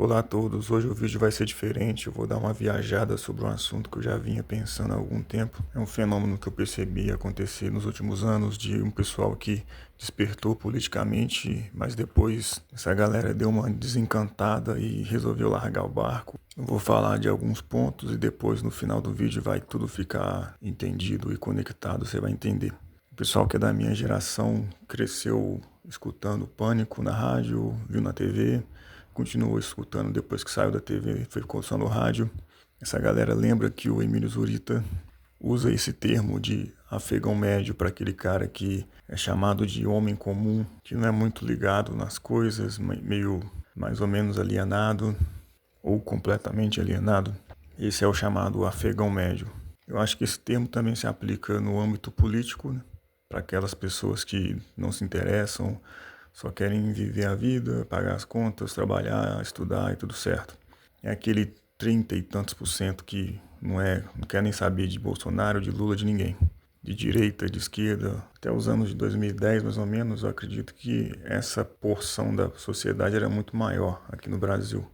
Olá a todos, hoje o vídeo vai ser diferente, eu vou dar uma viajada sobre um assunto que eu já vinha pensando há algum tempo. É um fenômeno que eu percebi acontecer nos últimos anos de um pessoal que despertou politicamente, mas depois essa galera deu uma desencantada e resolveu largar o barco. Eu vou falar de alguns pontos e depois no final do vídeo vai tudo ficar entendido e conectado, você vai entender. O pessoal que é da minha geração cresceu escutando Pânico na rádio, viu na TV, continuou escutando depois que saiu da TV, ficou só no rádio. Essa galera lembra que o Emílio Zurita usa esse termo de afegão médio para aquele cara que é chamado de homem comum, que não é muito ligado nas coisas, meio mais ou menos alienado ou completamente alienado. Esse é o chamado afegão médio. Eu acho que esse termo também se aplica no âmbito político, né? Para aquelas pessoas que não se interessam, só querem viver a vida, pagar as contas, trabalhar, estudar e tudo certo. É aquele 30 e tantos por cento que não quer nem saber de Bolsonaro, de Lula, de ninguém. De direita, de esquerda, até os anos de 2010 mais ou menos, eu acredito que essa porção da sociedade era muito maior aqui no Brasil.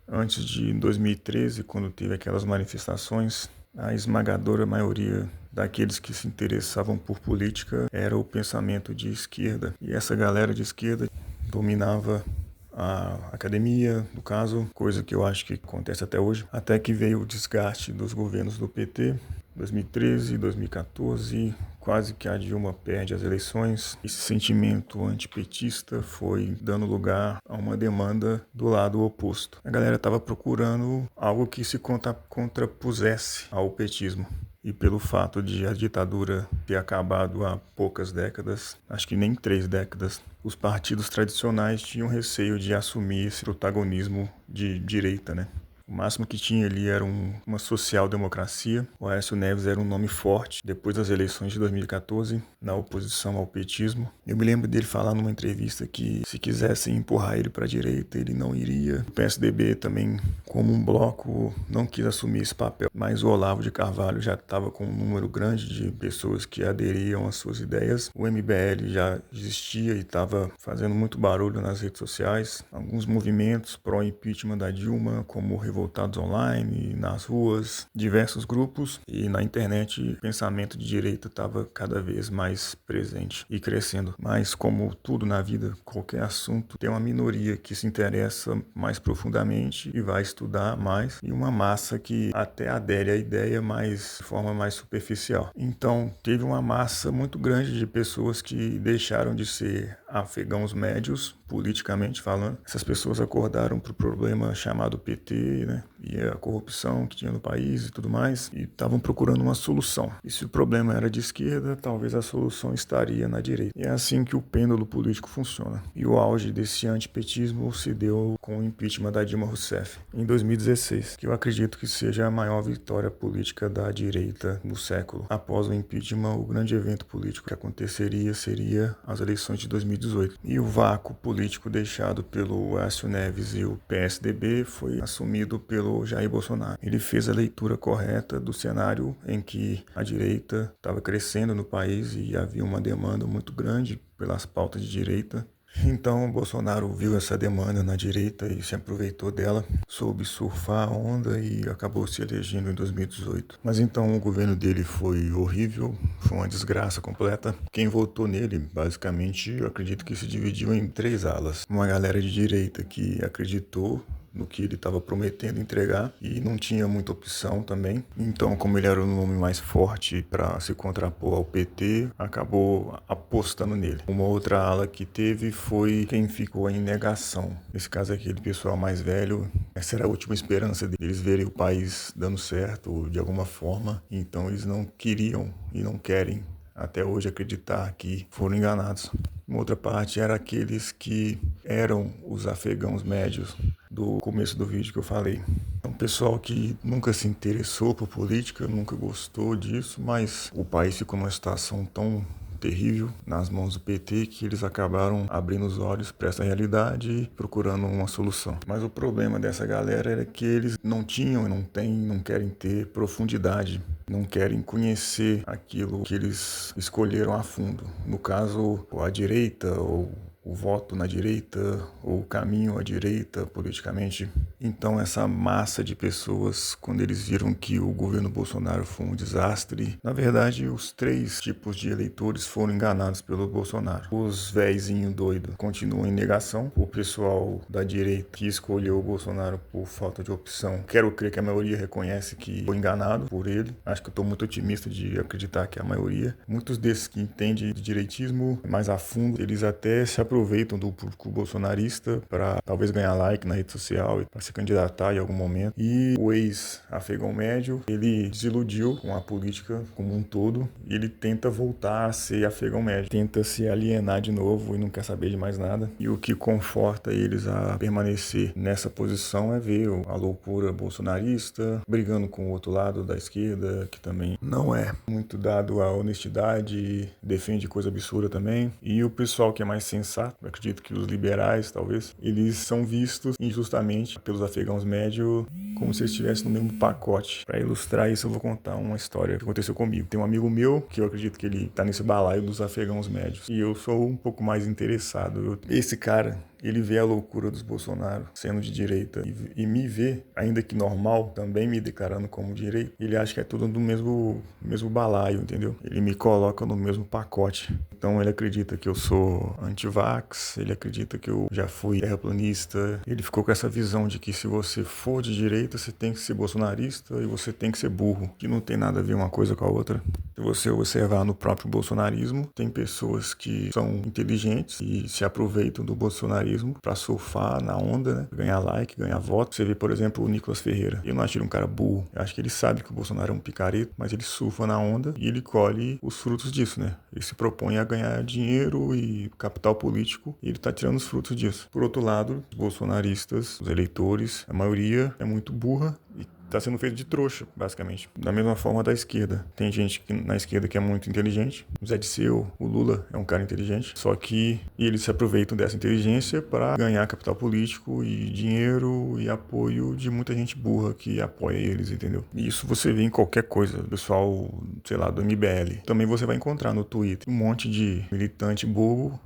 Antes de 2013, quando teve aquelas manifestações, a esmagadora maioria daqueles que se interessavam por política era o pensamento de esquerda. E essa galera de esquerda dominava a academia, no caso, coisa que eu acho que acontece até hoje, até que veio o desgaste dos governos do PT, 2013, 2014, quase que a Dilma perde as eleições. Esse sentimento antipetista foi dando lugar a uma demanda do lado oposto. A galera estava procurando algo que se contrapusesse ao petismo. E pelo fato de a ditadura ter acabado há poucas décadas, acho que nem 3 décadas, os partidos tradicionais tinham receio de assumir esse protagonismo de direita, né? O máximo que tinha ali era uma social-democracia. O Aécio Neves era um nome forte depois das eleições de 2014, na oposição ao petismo. Eu me lembro dele falar numa entrevista que se quisessem empurrar ele para a direita, ele não iria. O PSDB também, como um bloco, não quis assumir esse papel. Mas o Olavo de Carvalho já estava com um número grande de pessoas que aderiam às suas ideias. O MBL já existia e estava fazendo muito barulho nas redes sociais. Alguns movimentos pró-impeachment da Dilma, como Revoltados Online, nas ruas, diversos grupos, e na internet o pensamento de direita estava cada vez mais presente e crescendo. Mas como tudo na vida, qualquer assunto, tem uma minoria que se interessa mais profundamente e vai estudar mais, e uma massa que até adere à ideia, mas de forma mais superficial. Então teve uma massa muito grande de pessoas que deixaram de ser afegãos médios, politicamente falando. Essas pessoas acordaram para o problema chamado PT, né? E a corrupção que tinha no país e tudo mais, e estavam procurando uma solução. E se o problema era de esquerda, talvez a solução estaria na direita. E é assim que o pêndulo político funciona. E o auge desse antipetismo se deu com o impeachment da Dilma Rousseff, em 2016, que eu acredito que seja a maior vitória política da direita no século. Após o impeachment, o grande evento político que aconteceria seria as eleições de 2018. E o vácuo político deixado pelo Aécio Neves e o PSDB foi assumido pelo Jair Bolsonaro. Ele fez a leitura correta do cenário em que a direita estava crescendo no país e havia uma demanda muito grande pelas pautas de direita. Então Bolsonaro viu essa demanda na direita e se aproveitou dela, soube surfar a onda e acabou se elegendo em 2018. Mas então o governo dele foi horrível, foi uma desgraça completa. Quem votou nele, basicamente, eu acredito que se dividiu em 3 alas. Uma galera de direita que acreditou no que ele estava prometendo entregar e não tinha muita opção também. Então, como ele era o nome mais forte para se contrapor ao PT, acabou apostando nele. Uma outra ala que teve foi quem ficou em negação. Nesse caso, aquele pessoal mais velho, essa era a última esperança deles verem o país dando certo de alguma forma. Então, eles não queriam e não querem até hoje acreditar que foram enganados. Uma outra parte era aqueles que eram os afegãos médios do começo do vídeo que eu falei. É um pessoal que nunca se interessou por política, nunca gostou disso, mas o país ficou numa situação tão terrível nas mãos do PT que eles acabaram abrindo os olhos para essa realidade e procurando uma solução. Mas o problema dessa galera era que eles não tinham, não têm, não querem ter profundidade, não querem conhecer aquilo que eles escolheram a fundo. No caso, a direita ou o voto na direita ou o caminho à direita politicamente. Então essa massa de pessoas, quando eles viram que o governo Bolsonaro foi um desastre, na verdade os três tipos de eleitores foram enganados pelo Bolsonaro. Os véizinhos doidos continuam em negação, o pessoal da direita que escolheu o Bolsonaro por falta de opção, quero crer que a maioria reconhece que foi enganado por ele. Acho que eu estou muito otimista de acreditar que a maioria, muitos desses que entendem de direitismo mais a fundo, eles até se aproveitam do público bolsonarista para talvez ganhar like na rede social e para se candidatar em algum momento. E o ex-afegão médio, ele desiludiu com a política como um todo e ele tenta voltar a ser afegão médio, tenta se alienar de novo e não quer saber de mais nada. E o que conforta eles a permanecer nessa posição é ver a loucura bolsonarista brigando com o outro lado da esquerda, que também não é muito dado à honestidade, defende coisa absurda também. E o pessoal que é mais sensato, eu acredito que os liberais, talvez, eles são vistos injustamente pelos afegãos médios como se eles estivessem no mesmo pacote. Para ilustrar isso, eu vou contar uma história que aconteceu comigo. Tem um amigo meu que eu acredito que ele tá nesse balaio dos afegãos médios. E eu sou um pouco mais interessado. Esse cara, ele vê a loucura dos Bolsonaro sendo de direita e me vê, ainda que normal, também me declarando como direita. Ele acha que é tudo do mesmo balaio, entendeu? Ele me coloca no mesmo pacote. Então ele acredita que eu sou anti-vax, ele acredita que eu já fui terraplanista. Ele ficou com essa visão de que se você for de direita, você tem que ser bolsonarista e você tem que ser burro, que não tem nada a ver uma coisa com a outra. Se você observar no próprio bolsonarismo, tem pessoas que são inteligentes e se aproveitam do bolsonarismo para surfar na onda, né? Ganhar like, ganhar voto. Você vê, por exemplo, o Nicolas Ferreira. Eu não acho ele um cara burro. Eu acho que ele sabe que o Bolsonaro é um picareta, mas ele surfa na onda e ele colhe os frutos disso, né? Ele se propõe a ganhar dinheiro e capital político e ele tá tirando os frutos disso. Por outro lado, os bolsonaristas, os eleitores, a maioria é muito burra e está sendo feito de trouxa, basicamente. Da mesma forma da esquerda. Tem gente na esquerda que é muito inteligente. O Zé Disseu, o Lula é um cara inteligente. Só que eles se aproveitam dessa inteligência para ganhar capital político e dinheiro e apoio de muita gente burra que apoia eles, entendeu? E isso você vê em qualquer coisa. Pessoal, sei lá, do MBL. Também você vai encontrar no Twitter um monte de militante bobo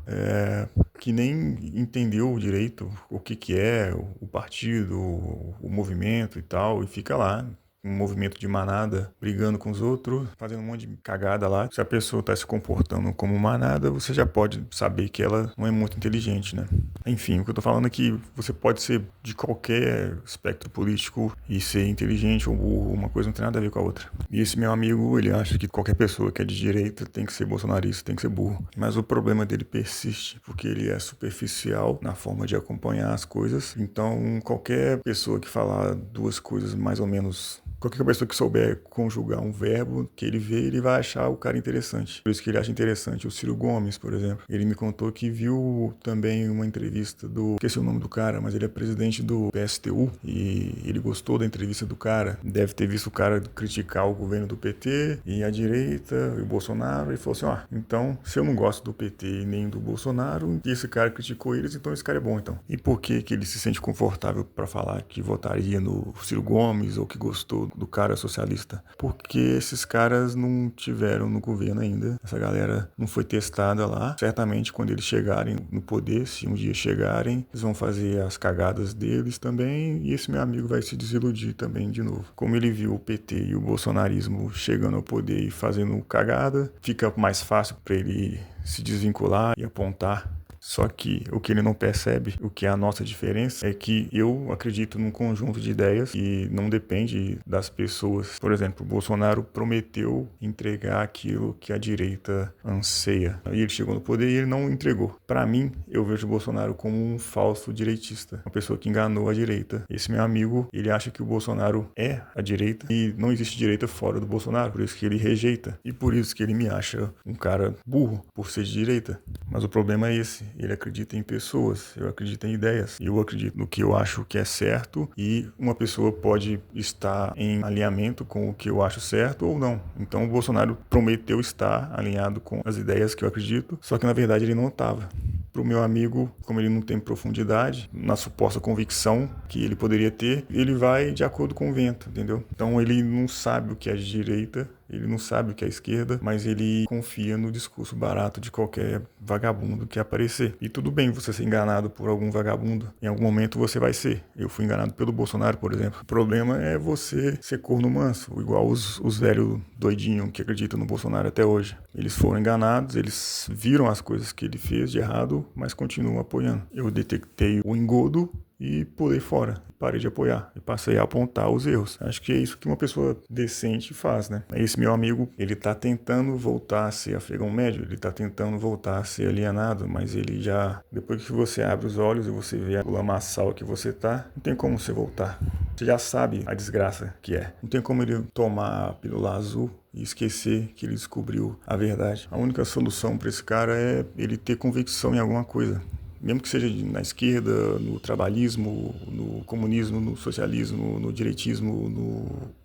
que nem entendeu direito o que é o partido, o movimento e tal, e fica lá, um movimento de manada, brigando com os outros, fazendo um monte de cagada lá. Se a pessoa está se comportando como manada, você já pode saber que ela não é muito inteligente, né? Enfim, o que eu tô falando é que você pode ser de qualquer espectro político e ser inteligente ou burro, uma coisa não tem nada a ver com a outra. E esse meu amigo, ele acha que qualquer pessoa que é de direita tem que ser bolsonarista, tem que ser burro. Mas o problema dele persiste, porque ele é superficial na forma de acompanhar as coisas. Então, qualquer pessoa que falar duas coisas mais ou menos... Qualquer pessoa que souber conjugar um verbo que ele vê, ele vai achar o cara interessante. Por isso que ele acha interessante o Ciro Gomes, por exemplo. Ele me contou que viu também uma entrevista esqueci o nome do cara, mas ele é presidente do PSTU e ele gostou da entrevista do cara. Deve ter visto o cara criticar o governo do PT e a direita e o Bolsonaro e falou assim, então, se eu não gosto do PT e nem do Bolsonaro, e esse cara criticou eles, então esse cara é bom, então. E por que ele se sente confortável para falar que votaria no Ciro Gomes ou que gostou do cara socialista? Porque esses caras não tiveram no governo ainda. Essa galera não foi testada lá. Certamente quando eles chegarem no poder, se um dia chegarem, eles vão fazer as cagadas deles também e esse meu amigo vai se desiludir também de novo. Como ele viu o PT e o bolsonarismo chegando ao poder e fazendo cagada, fica mais fácil para ele se desvincular e apontar. Só que o que ele não percebe, o que é a nossa diferença, é que eu acredito num conjunto de ideias e não depende das pessoas. Por exemplo, o Bolsonaro prometeu entregar aquilo que a direita anseia. E ele chegou no poder e ele não entregou. Para mim, eu vejo o Bolsonaro como um falso direitista, uma pessoa que enganou a direita. Esse meu amigo, ele acha que o Bolsonaro é a direita e não existe direita fora do Bolsonaro, por isso que ele rejeita. E por isso que ele me acha um cara burro por ser de direita. Mas o problema é esse. Ele acredita em pessoas, eu acredito em ideias. Eu acredito no que eu acho que é certo e uma pessoa pode estar em alinhamento com o que eu acho certo ou não. Então o Bolsonaro prometeu estar alinhado com as ideias que eu acredito, só que na verdade ele não estava. Para o meu amigo, como ele não tem profundidade na suposta convicção que ele poderia ter, ele vai de acordo com o vento, entendeu? Então ele não sabe o que é de direita Ele não sabe o que é esquerda, mas ele confia no discurso barato de qualquer vagabundo que aparecer. E tudo bem você ser enganado por algum vagabundo. Em algum momento você vai ser. Eu fui enganado pelo Bolsonaro, por exemplo. O problema é você ser corno manso, igual os velhos doidinhos que acreditam no Bolsonaro até hoje. Eles foram enganados, eles viram as coisas que ele fez de errado, mas continuam apoiando. Eu detectei o engodo e pulei fora, parei de apoiar e passei a apontar os erros. Acho que é isso que uma pessoa decente faz, né? Esse meu amigo, ele tá tentando voltar a ser afegão médio, ele tá tentando voltar a ser alienado, mas ele já, depois que você abre os olhos e você vê o lamaçal que você tá, não tem como você voltar. Você já sabe a desgraça que é. Não tem como ele tomar a pílula azul e esquecer que ele descobriu a verdade. A única solução para esse cara é ele ter convicção em alguma coisa. Mesmo que seja na esquerda, no trabalhismo, no comunismo, no socialismo, no direitismo,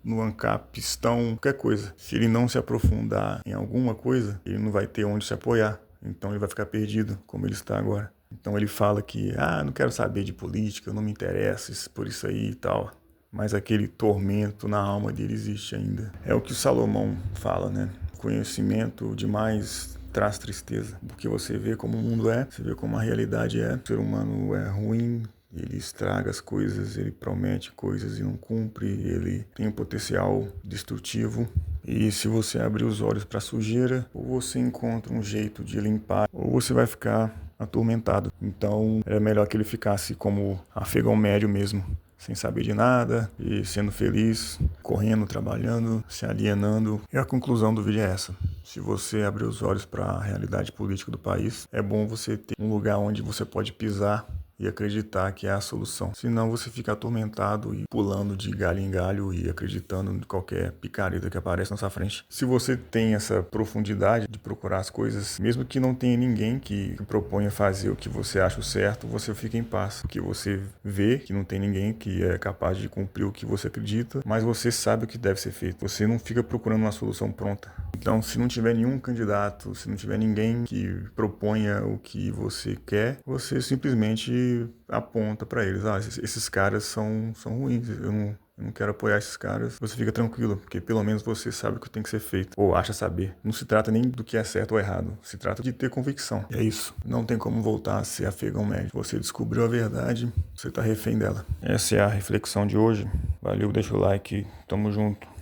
no ancapistão, qualquer coisa. Se ele não se aprofundar em alguma coisa, ele não vai ter onde se apoiar. Então ele vai ficar perdido, como ele está agora. Então ele fala que, não quero saber de política, não me interessa por isso aí e tal. Mas aquele tormento na alma dele existe ainda. É o que o Salomão fala, né? Conhecimento demais traz tristeza, porque você vê como o mundo é, você vê como a realidade é. O ser humano é ruim, ele estraga as coisas, ele promete coisas e não cumpre, ele tem um potencial destrutivo. E se você abrir os olhos para a sujeira, ou você encontra um jeito de limpar, ou você vai ficar atormentado. Então é melhor que ele ficasse como afegão médio mesmo, sem saber de nada e sendo feliz, correndo, trabalhando, se alienando. E a conclusão do vídeo é essa. Se você abrir os olhos para a realidade política do país, é bom você ter um lugar onde você pode pisar e acreditar que é a solução. Senão você fica atormentado e pulando de galho em galho e acreditando em qualquer picareta que aparece na sua frente. Se você tem essa profundidade de procurar as coisas, mesmo que não tenha ninguém que proponha fazer o que você acha o certo, você fica em paz. Porque você vê que não tem ninguém que é capaz de cumprir o que você acredita, mas você sabe o que deve ser feito. Você não fica procurando uma solução pronta. Então, se não tiver nenhum candidato, se não tiver ninguém que proponha o que você quer, você simplesmente aponta para eles. Esses caras são ruins, eu não quero apoiar esses caras. Você fica tranquilo, porque pelo menos você sabe o que tem que ser feito, ou acha saber. Não se trata nem do que é certo ou errado, se trata de ter convicção. E é isso, não tem como voltar a ser afegão médio. Você descobriu a verdade, você tá refém dela. Essa é a reflexão de hoje. Valeu, deixa o like, tamo junto.